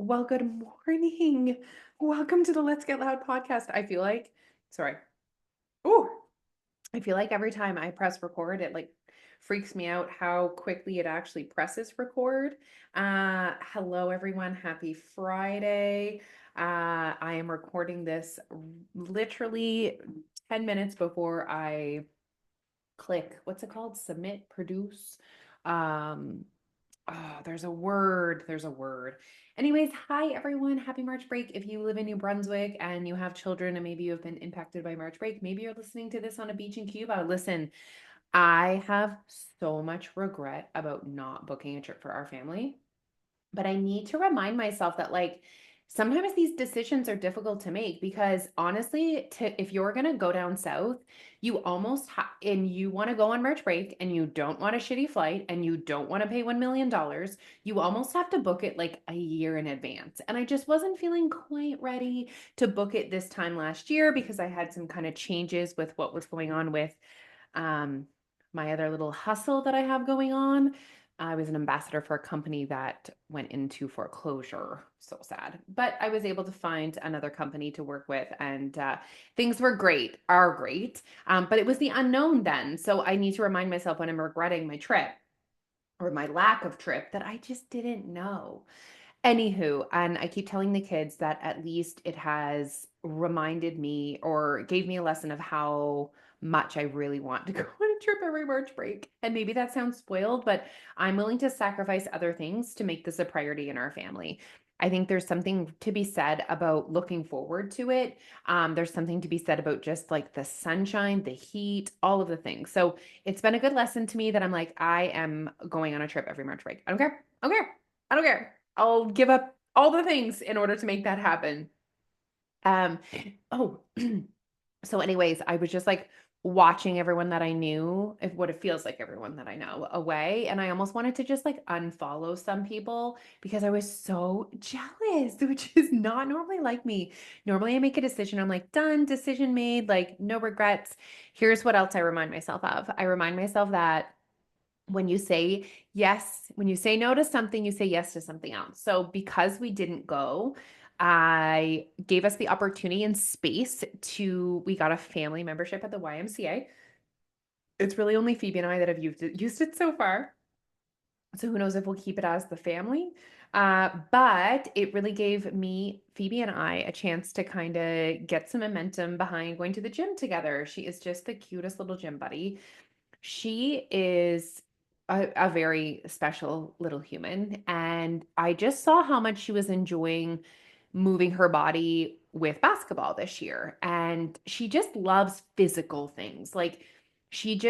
Well, good morning. Welcome to the Let's Get Loud podcast. Sorry. Oh, I feel like every time I press record, it like freaks me out how quickly it actually presses record. Hello everyone. Happy Friday. I am recording this literally 10 minutes before I click, what's it called? Submit, produce. Um, there's a word. Anyways, hi everyone. Happy March break. If you live in New Brunswick and you have children and maybe you have been impacted by March break, maybe you're listening to this on a beach in Cuba. Listen, I have so much regret about not booking a trip for our family. But I need to remind myself that sometimes these decisions are difficult to make because honestly, if you're going to go down south, you almost and you want to go on March break and you don't want a shitty flight and you don't want to pay $1 million, you almost have to book it like a year in advance. And I just wasn't feeling quite ready to book it this time last year because I had some kind of changes with what was going on with um, my other little hustle that I have going on. I was an ambassador for a company that went into foreclosure. So sad. But I was able to find another company to work with, and things are great. But it was the unknown then. So I need to remind myself when I'm regretting my trip or my lack of trip that I just didn't know. Anywho, and I keep telling the kids that at least it has reminded me or gave me a lesson of how much I really want to go on a trip every March break. And maybe that sounds spoiled, but I'm willing to sacrifice other things to make this a priority in our family. I think there's something to be said about looking forward to it. There's something to be said about just like the sunshine, the heat, all of the things. So it's been a good lesson to me that I'm like, I am going on a trip every March break. I don't care. I don't care. I don't care. I'll give up all the things in order to make that happen. Um, oh, so anyways, I was just like watching everyone that I knew, if what it feels like everyone that I know away. And I almost wanted to just like unfollow some people because I was so jealous, which is not normally like me. Normally I make a decision, I'm like, done, decision made, like no regrets. Here's what else I remind myself of. I remind myself that when you say yes, when you say no to something, you say yes to something else. So because we didn't go, I gave us the opportunity and space we got a family membership at the YMCA. It's really only Phoebe and I that have used it so far. So who knows if we'll keep it as the family. But it really gave me, Phoebe and I, a chance to kind of get some momentum behind going to the gym together. She is just the cutest little gym buddy. She is a very special little human. And I just saw how much she was enjoying moving her body with basketball this year. And she just loves physical things. Like she's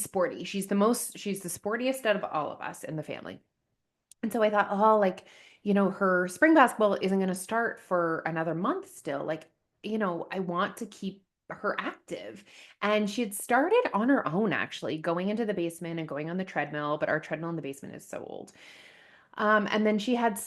sporty. She's the sportiest out of all of us in the family. And so I thought, oh, her spring basketball isn't going to start for another month still. I want to keep her active. And she had started on her own, actually, going into the basement and going on the treadmill, but our treadmill in the basement is so old. And then she had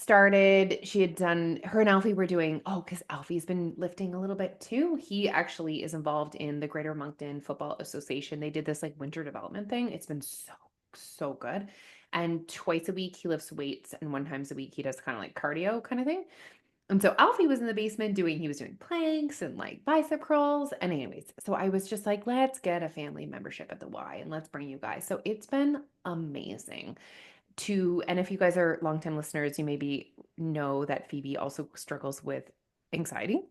done, her and Alfie were doing, because Alfie's been lifting a little bit too. He actually is involved in the Greater Moncton Football Association. They did this like winter development thing. It's been so, so good. And twice a week he lifts weights, and one times a week he does kind of like cardio kind of thing. And so Alfie was in the basement he was doing planks and like bicep curls. And anyways, so I was just like, let's get a family membership at the Y and let's bring you guys. So it's been amazing and if you guys are longtime listeners, you maybe know that Phoebe also struggles with anxiety.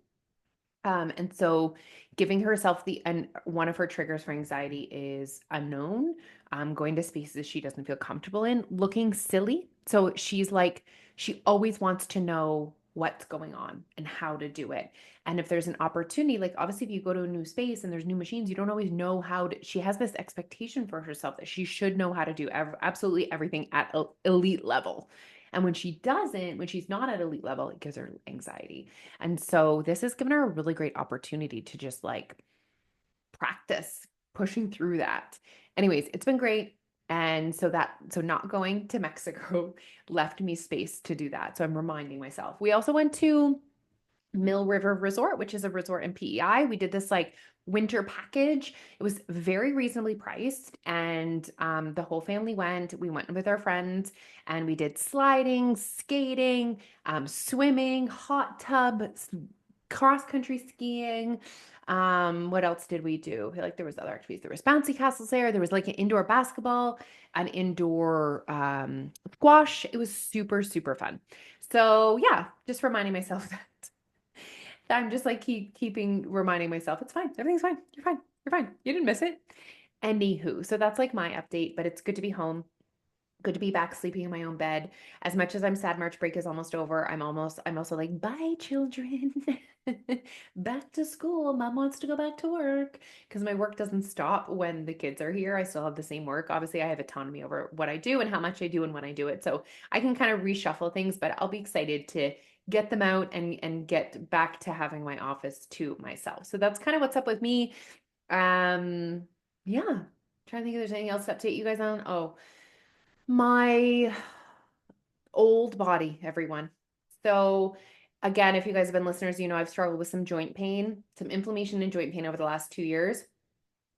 And so giving herself and one of her triggers for anxiety is unknown, going to spaces she doesn't feel comfortable in, looking silly. So she always wants to know what's going on and how to do it. And if there's an opportunity, like obviously if you go to a new space and there's new machines, you don't always know she has this expectation for herself that she should know how to do absolutely everything at elite level. And when she's not at elite level, it gives her anxiety. And so this has given her a really great opportunity to just like practice pushing through that. Anyways, it's been great. And so not going to Mexico left me space to do that. So I'm reminding myself. We also went to Mill River Resort, which is a resort in PEI. We did this like winter package. It was very reasonably priced, and the whole family went. We went with our friends, and we did sliding, skating, swimming, hot tub, cross country skiing. What else did we do? Like there was other activities. There was bouncy castles there. There was like an indoor basketball, an indoor squash. It was super, super fun. So yeah, just reminding myself that I'm just like keeping reminding myself it's fine. Everything's fine. You're fine. You're fine. You didn't miss it. Anywho, so that's like my update, but it's good to be home. Good to be back sleeping in my own bed. As much as I'm sad March break is almost over, I'm also like, bye, children. Back to school. Mom wants to go back to work because my work doesn't stop when the kids are here. I still have the same work. Obviously, I have autonomy over what I do and how much I do and when I do it. So I can kind of reshuffle things, but I'll be excited to get them out and get back to having my office to myself. So that's kind of what's up with me. Um, yeah. Trying to think if there's anything else to update you guys on. Oh, my old body, everyone. So, again, if you guys have been listeners, you know I've struggled with some joint pain, some inflammation and joint pain over the last 2 years.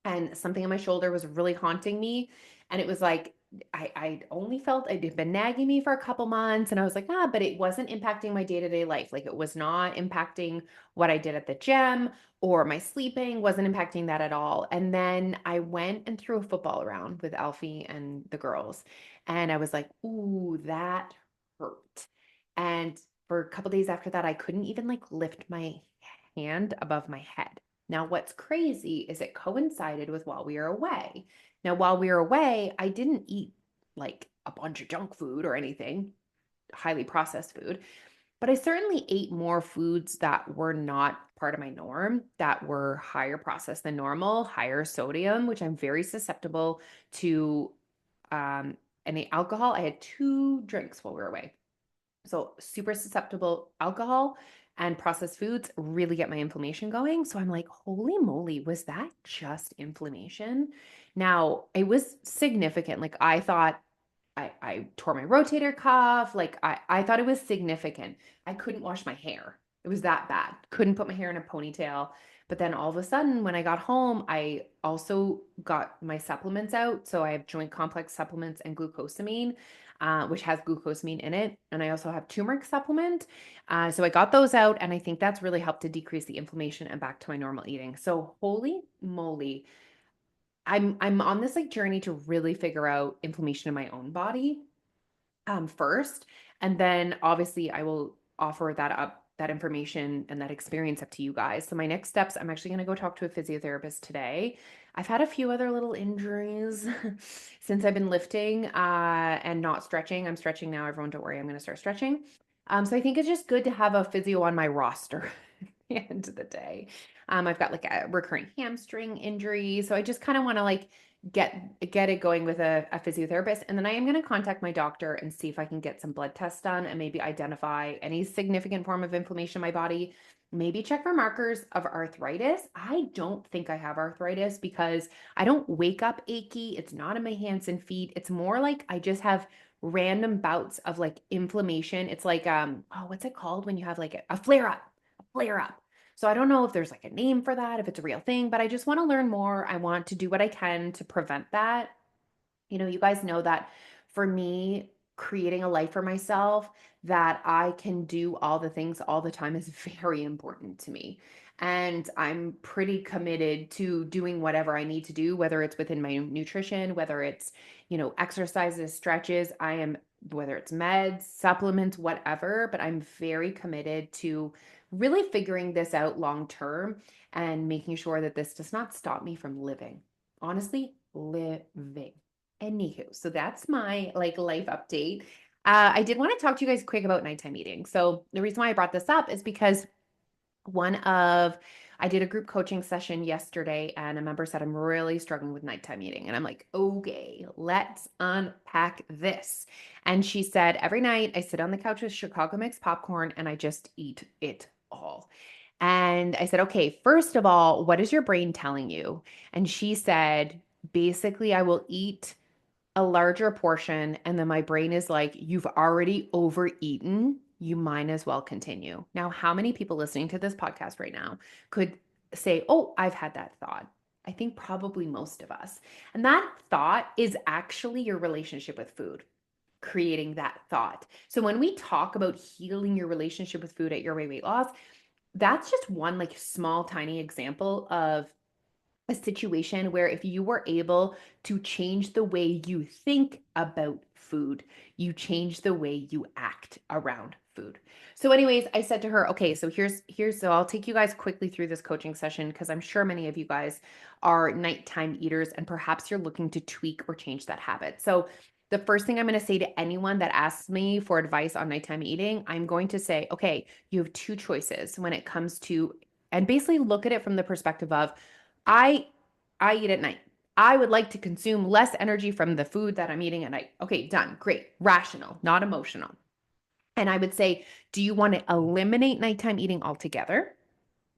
And something on my shoulder was really haunting me. And it was like, I only felt it had been nagging me for a couple months. And I was like, but it wasn't impacting my day-to-day life. Like it was not impacting what I did at the gym or my sleeping, wasn't impacting that at all. And then I went and threw a football around with Alfie and the girls. And I was like, ooh, that hurt. And for a couple days after that, I couldn't even like lift my hand above my head. Now, what's crazy is it coincided with while we were away. Now, while we were away, I didn't eat like a bunch of junk food or anything, highly processed food, but I certainly ate more foods that were not part of my norm, that were higher processed than normal, higher sodium, which I'm very susceptible to. Any alcohol. I had 2 drinks while we were away. So super susceptible alcohol and processed foods really get my inflammation going. So I'm like, holy moly, was that just inflammation? Now it was significant. Like I thought I tore my rotator cuff. Like I thought it was significant. I couldn't wash my hair. It was that bad. Couldn't put my hair in a ponytail. But then all of a sudden, when I got home, I also got my supplements out. So I have joint complex supplements and glucosamine, which has glucosamine in it. And I also have turmeric supplement. So I got those out, and I think that's really helped to decrease the inflammation and back to my normal eating. So holy moly, I'm on this like journey to really figure out inflammation in my own body first, and then obviously I will offer that information and that experience up to you guys. So my next steps, I'm actually going to go talk to a physiotherapist today. I've had a few other little injuries since I've been lifting and not stretching. I'm stretching now. Everyone, don't worry, I'm going to start stretching. So I think it's just good to have a physio on my roster at the end of the day. I've got like a recurring hamstring injury, so I just kind of want to like get it going with a physiotherapist. And then I am going to contact my doctor and see if I can get some blood tests done and maybe identify any significant form of inflammation in my body. Maybe check for markers of arthritis. I don't think I have arthritis because I don't wake up achy. It's not in my hands and feet. It's more like I just have random bouts of like inflammation. It's like oh, what's it called when you have like a flare up? A flare up. So I don't know if there's like a name for that, if it's a real thing, but I just want to learn more. I want to do what I can to prevent that. You guys know that for me, creating a life for myself that I can do all the things all the time is very important to me. And I'm pretty committed to doing whatever I need to do, whether it's within my nutrition, whether it's, exercises, stretches, whether it's meds, supplements, whatever, but I'm very committed to really figuring this out long term and making sure that this does not stop me from living. Honestly, living. Anywho, so that's my like life update. I did want to talk to you guys quick about nighttime eating. So the reason why I brought this up is because I did a group coaching session yesterday, and a member said, I'm really struggling with nighttime eating. And I'm like, okay, let's unpack this. And she said, every night I sit on the couch with Chicago mix popcorn and I just eat it all. And I said, okay, first of all, what is your brain telling you? And she said, basically, I will eat a larger portion, and then my brain is like, you've already overeaten, you might as well continue. Now, how many people listening to this podcast right now could say, oh, I've had that thought. I think probably most of us. And that thought is actually your relationship with food, creating that thought. So when we talk about healing your relationship with food at Your Way Weight Loss, that's just one like small, tiny example of a situation where if you were able to change the way you think about food, you change the way you act around food. So anyways, I said to her, okay, so here's so I'll take you guys quickly through this coaching session because I'm sure many of you guys are nighttime eaters and perhaps you're looking to tweak or change that habit. So the first thing I'm going to say to anyone that asks me for advice on nighttime eating, I'm going to say, okay, you have two choices when it comes to, and basically look at it from the perspective of, I I eat at night. I would like to consume less energy from the food that I'm eating at night. Okay, done. Great. Rational, not emotional. And I would say, do you want to eliminate nighttime eating altogether?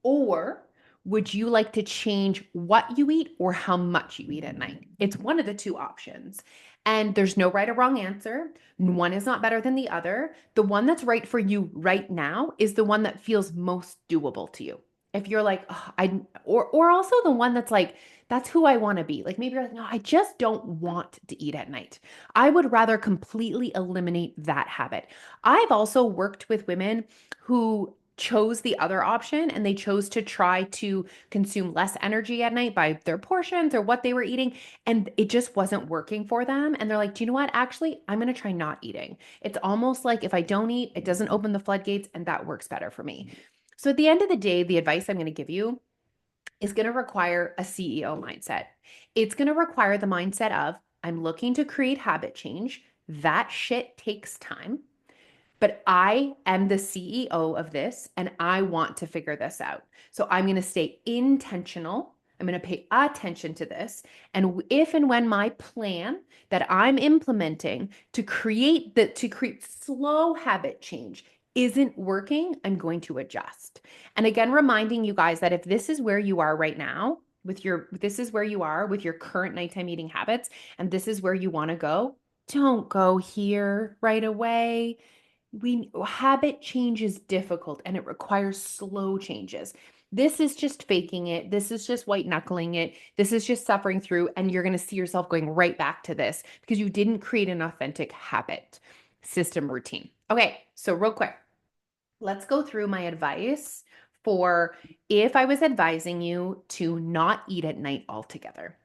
Or would you like to change what you eat or how much you eat at night? It's one of the two options. And there's no right or wrong answer. One is not better than the other. The one that's right for you right now is the one that feels most doable to you. If you're like, oh, or also the one that's like, that's who I want to be. Like maybe you're like, no, I just don't want to eat at night. I would rather completely eliminate that habit. I've also worked with women who chose the other option and they chose to try to consume less energy at night by their portions or what they were eating, and it just wasn't working for them, and they're like, do you know what, actually I'm going to try not eating. It's almost like if I don't eat, it doesn't open the floodgates, and that works better for me. So at the end of the day, the advice I'm going to give you is going to require a CEO mindset. It's going to require the mindset of, I'm looking to create habit change. That shit takes time, but I am the CEO of this and I want to figure this out. So I'm going to stay intentional. I'm going to pay attention to this. And if and when my plan that I'm implementing to create slow habit change isn't working, I'm going to adjust. And again, reminding you guys that if this is where you are right now, this is where you are with your current nighttime eating habits, and this is where you want to go, don't go here right away. We Habit change is difficult and it requires slow changes. This is just faking it. This is just white knuckling it. This is just suffering through, and you're going to see yourself going right back to this because you didn't create an authentic habit system routine. Okay, so real quick, let's go through my advice for if I was advising you to not eat at night altogether.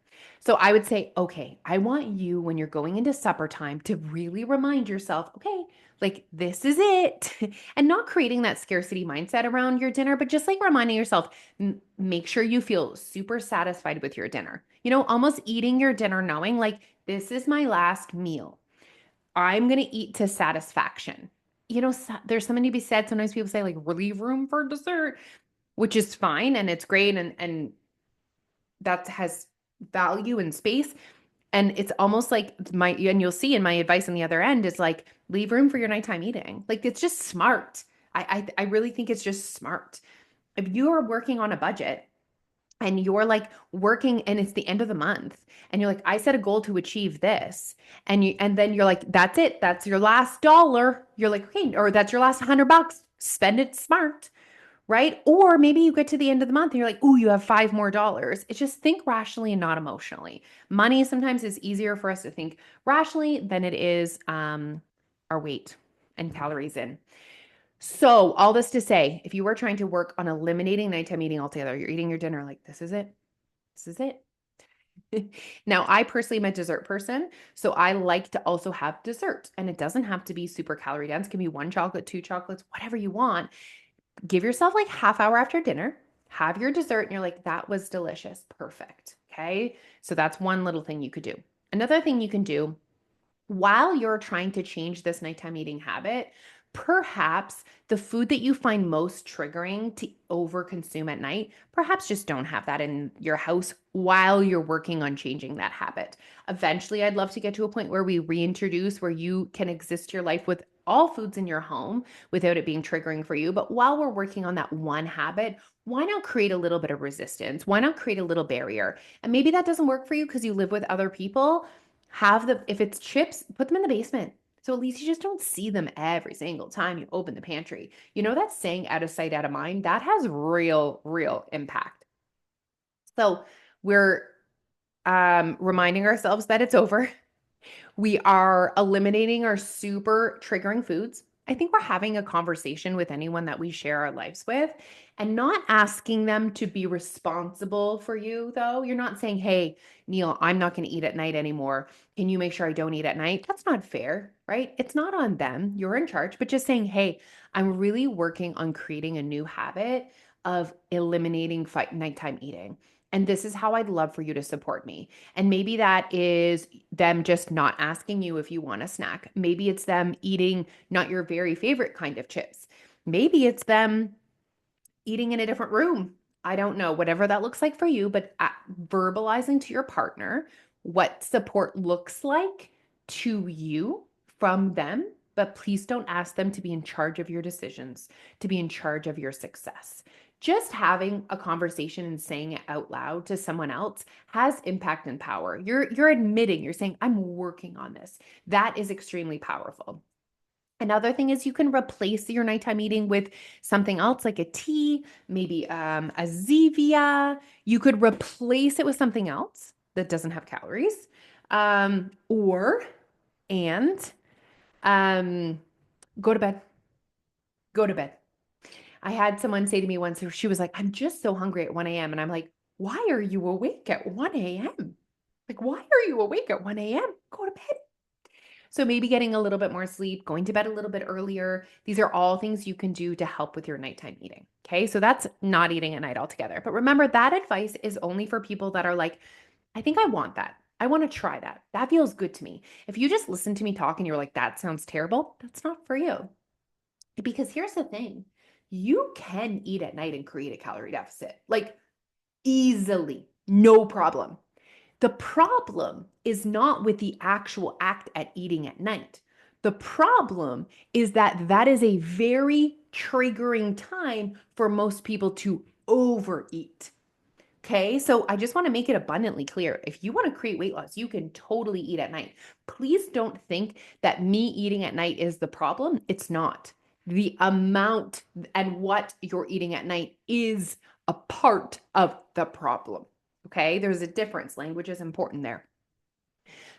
So I would say, okay, I want you when you're going into supper time to really remind yourself, okay, like this is it. And not creating that scarcity mindset around your dinner, but just like reminding yourself, make sure you feel super satisfied with your dinner. Almost eating your dinner knowing like this is my last meal. I'm going to eat to satisfaction. There's something to be said. Sometimes people say like leave room for dessert, which is fine and it's great and that has value and space. And it's almost like and you'll see in my advice on the other end is like leave room for your nighttime eating. Like it's just smart. I really think it's just smart. If you are working on a budget and you're like working and it's the end of the month and you're like, I set a goal to achieve this, and then you're like, that's it, that's your last dollar, you're like, okay, or that's your last $100, spend it smart, right? Or maybe you get to the end of the month and you're like, oh, you have $5 more. It's just think rationally and not emotionally. Money sometimes is easier for us to think rationally than it is our weight and calories in. So, all this to say, if you were trying to work on eliminating nighttime eating altogether, you're eating your dinner like, this is it. This is it. Now, I personally am a dessert person, so I like to also have dessert. And it doesn't have to be super calorie dense. It can be one chocolate, two chocolates, whatever you want. Give yourself like half hour after dinner, have your dessert, and you're like, that was delicious. Perfect. Okay. So that's one little thing you could do. Another thing you can do while you're trying to change this nighttime eating habit, perhaps the food that you find most triggering to overconsume at night, perhaps just don't have that in your house while you're working on changing that habit. Eventually, I'd love to get to a point where we reintroduce where you can exist your life with all foods in your home without it being triggering for you. But while we're working on that one habit, why not create a little bit of resistance? Why not create a little barrier? And maybe that doesn't work for you because you live with other people. If it's chips, put them in the basement. So at least you just don't see them every single time you open the pantry. You know that saying out of sight, out of mind? That has real, real impact. So we're reminding ourselves that it's over. We are eliminating our super triggering foods. I think we're having a conversation with anyone that we share our lives with and not asking them to be responsible for you, though. You're not saying, hey, Neil, I'm not going to eat at night anymore. Can you make sure I don't eat at night? That's not fair, right? It's not on them. You're in charge, but just saying, hey, I'm really working on creating a new habit of eliminating nighttime eating. And this is how I'd love for you to support me. And maybe that is them just not asking you if you want a snack. Maybe it's them eating not your very favorite kind of chips. Maybe it's them eating in a different room. I don't know, whatever that looks like for you, but verbalizing to your partner what support looks like to you from them. But please don't ask them to be in charge of your decisions, to be in charge of your success. Just having a conversation and saying it out loud to someone else has impact and power. You're admitting, you're saying, I'm working on this. That is extremely powerful. Another thing is you can replace your nighttime eating with something else like a tea, maybe a Zevia. You could replace it with something else that doesn't have calories. Or, and go to bed. Go to bed. I had someone say to me once, she was like, I'm just so hungry at 1 a.m. And I'm like, why are you awake at 1 a.m.? Like, why are you awake at 1 a.m.? Go to bed. So maybe getting a little bit more sleep, going to bed a little bit earlier. These are all things you can do to help with your nighttime eating. Okay. So that's not eating at night altogether. But remember, that advice is only for people that are like, I think I want that. I want to try that. That feels good to me. If you just listen to me talk and you're like, that sounds terrible, that's not for you. Because here's the thing, you can eat at night and create a calorie deficit, like easily, no problem. The problem is not with the actual act at eating at night. The problem is that that is a very triggering time for most people to overeat. Okay, so I just want to make it abundantly clear. If you want to create weight loss, you can totally eat at night. Please don't think that me eating at night is the problem. It's not. The amount and what you're eating at night is a part of the problem. Okay, there's a difference. Language is important there.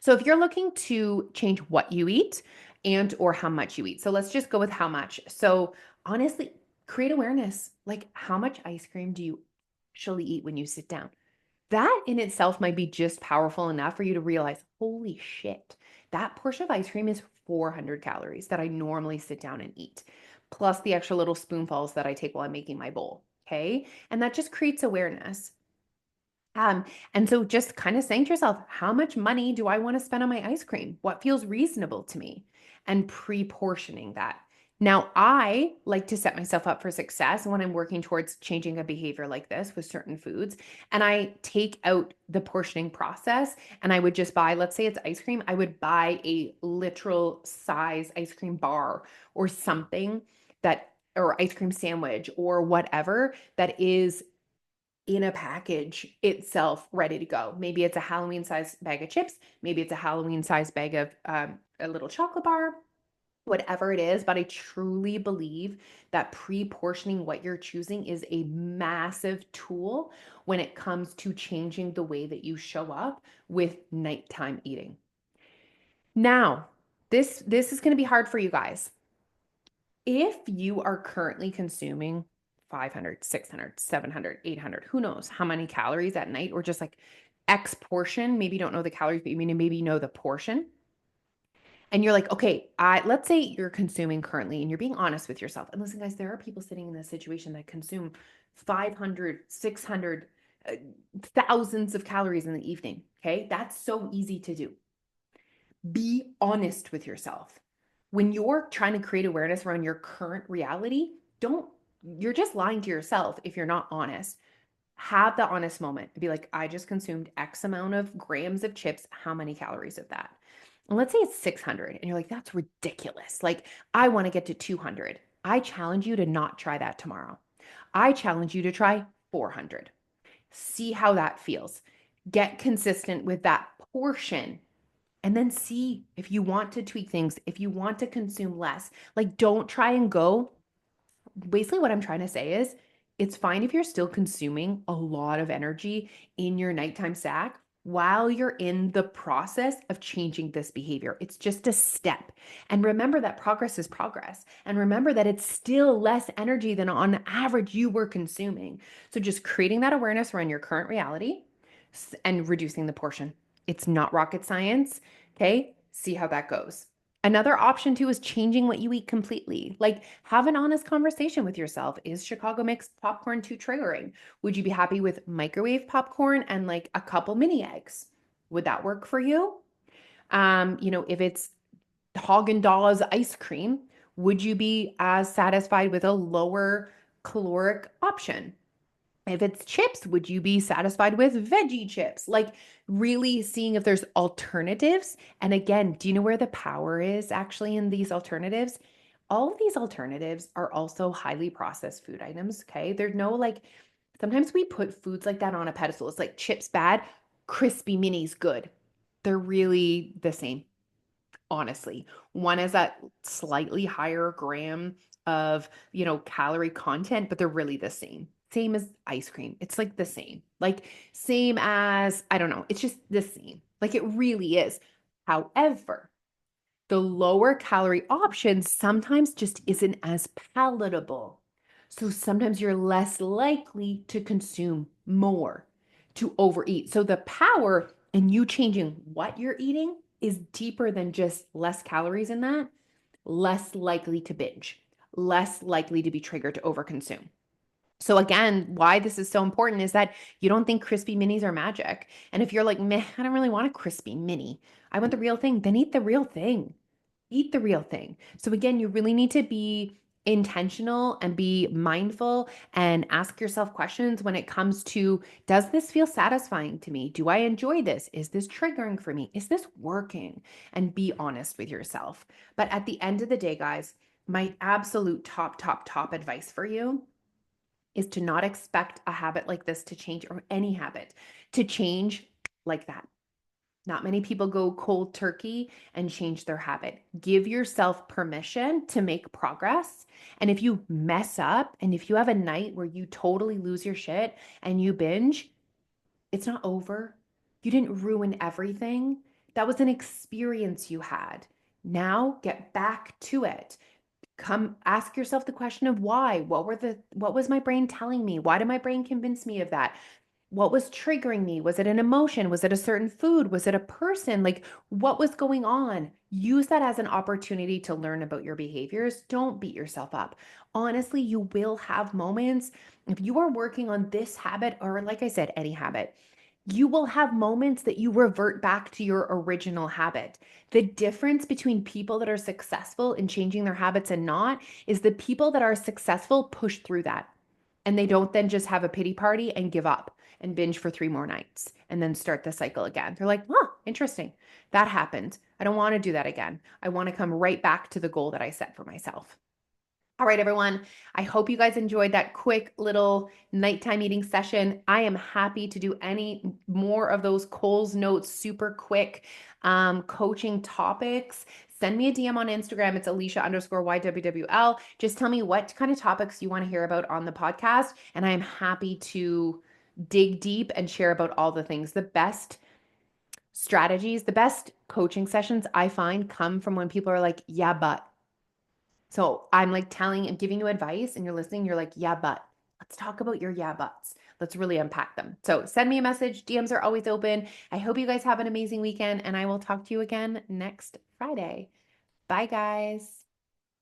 So if you're looking to change what you eat and or how much you eat. So let's just go with how much. So honestly, create awareness. Like, how much ice cream do you actually eat when you sit down? That in itself might be just powerful enough for you to realize, holy shit, that portion of ice cream is 400 calories that I normally sit down and eat, plus the extra little spoonfuls that I take while I'm making my bowl. Okay. And that just creates awareness. And so just kind of saying to yourself, how much money do I want to spend on my ice cream? What feels reasonable to me? And pre-portioning that. Now, I like to set myself up for success when I'm working towards changing a behavior like this with certain foods. And I take out the portioning process and I would just buy, let's say it's ice cream, I would buy a literal size ice cream bar or something that, or ice cream sandwich or whatever that is in a package itself ready to go. Maybe it's a Halloween size bag of chips. Maybe it's a Halloween size bag of a little chocolate bar, whatever it is. But I truly believe that pre-portioning what you're choosing is a massive tool when it comes to changing the way that you show up with nighttime eating. Now, this is going to be hard for you guys. If you are currently consuming 500, 600, 700, 800, who knows how many calories at night, or just like X portion, maybe you don't know the calories, but you mean maybe you know the portion. And you're like, okay, let's say you're consuming currently and you're being honest with yourself. And listen, guys, there are people sitting in this situation that consume 500, 600, thousands of calories in the evening. Okay. That's so easy to do. Be honest with yourself. When you're trying to create awareness around your current reality, you're just lying to yourself if you're not honest. Have the honest moment and be like, I just consumed X amount of grams of chips. How many calories of that? And let's say it's 600 and you're like, that's ridiculous. Like, I want to get to 200. I challenge you to not try that tomorrow. I challenge you to try 400. See how that feels. Get consistent with that portion and then see if you want to tweak things, if you want to consume less. Like, don't try and go. Basically, what I'm trying to say is It's fine if you're still consuming a lot of energy in your nighttime snack while you're in the process of changing this behavior. It's just a step. And remember that progress is progress. And remember that it's still less energy than on average you were consuming. So just creating that awareness around your current reality and reducing the portion. It's not rocket science. Okay. See how that goes. Another option too is changing what you eat completely. Like have an honest conversation with yourself. Is Chicago mixed popcorn too triggering? Would you be happy with microwave popcorn and like a couple mini eggs? Would that work for you? If it's Haagen-Dazs ice cream, would you be as satisfied with a lower caloric option? If it's chips, would you be satisfied with veggie chips? Like really seeing if there's alternatives. And again, do you know where the power is actually in these alternatives? All of these alternatives are also highly processed food items. Okay. There's no like, sometimes we put foods like that on a pedestal. It's like chips bad, crispy minis good. They're really the same, honestly. One is that slightly higher gram of, calorie content, but they're really the same. Same as ice cream. It's like the same. Like same as, I don't know, it's just the same. Like it really is. However, the lower calorie option sometimes just isn't as palatable. So sometimes you're less likely to consume more, to overeat. So the power in you changing what you're eating is deeper than just less calories in that, less likely to binge, less likely to be triggered to overconsume. So again, why this is so important is that you don't think crispy minis are magic. And if you're like, meh, I don't really want a crispy mini. I want the real thing, then eat the real thing. Eat the real thing. So again, you really need to be intentional and be mindful and ask yourself questions when it comes to, does this feel satisfying to me? Do I enjoy this? Is this triggering for me? Is this working? And be honest with yourself. But at the end of the day, guys, my absolute top advice for you is to not expect a habit like this to change, or any habit to change like that. Not many people go cold turkey and change their habit. Give yourself permission to make progress. And if you mess up and if you have a night where you totally lose your shit and you binge, it's not over. You didn't ruin everything. That was an experience you had. Now get back to it. Come ask yourself the question of why. What was my brain telling me? Why did my brain convince me of that? What was triggering me? Was it an emotion? Was it a certain food? Was it a person? Like, what was going on? Use that as an opportunity to learn about your behaviors. Don't beat yourself up. Honestly, you will have moments if you are working on this habit, or like I said, any habit. You will have moments that you revert back to your original habit. The difference between people that are successful in changing their habits and not is the people that are successful push through that. And they don't then just have a pity party and give up and binge for 3 more nights and then start the cycle again. They're like, huh, interesting. That happened. I don't want to do that again. I want to come right back to the goal that I set for myself. All right, everyone. I hope you guys enjoyed that quick little nighttime eating session. I am happy to do any more of those Coles Notes super quick coaching topics. Send me a DM on Instagram. It's Alicia_YWWL. Just tell me what kind of topics you want to hear about on the podcast. And I'm happy to dig deep and share about all the things. The best strategies, the best coaching sessions I find come from when people are like, yeah, but. So I'm like telling and giving you advice and you're listening, you're like, yeah, but let's talk about your yeah, buts. Let's really unpack them. So send me a message. DMs are always open. I hope you guys have an amazing weekend and I will talk to you again next Friday. Bye, guys.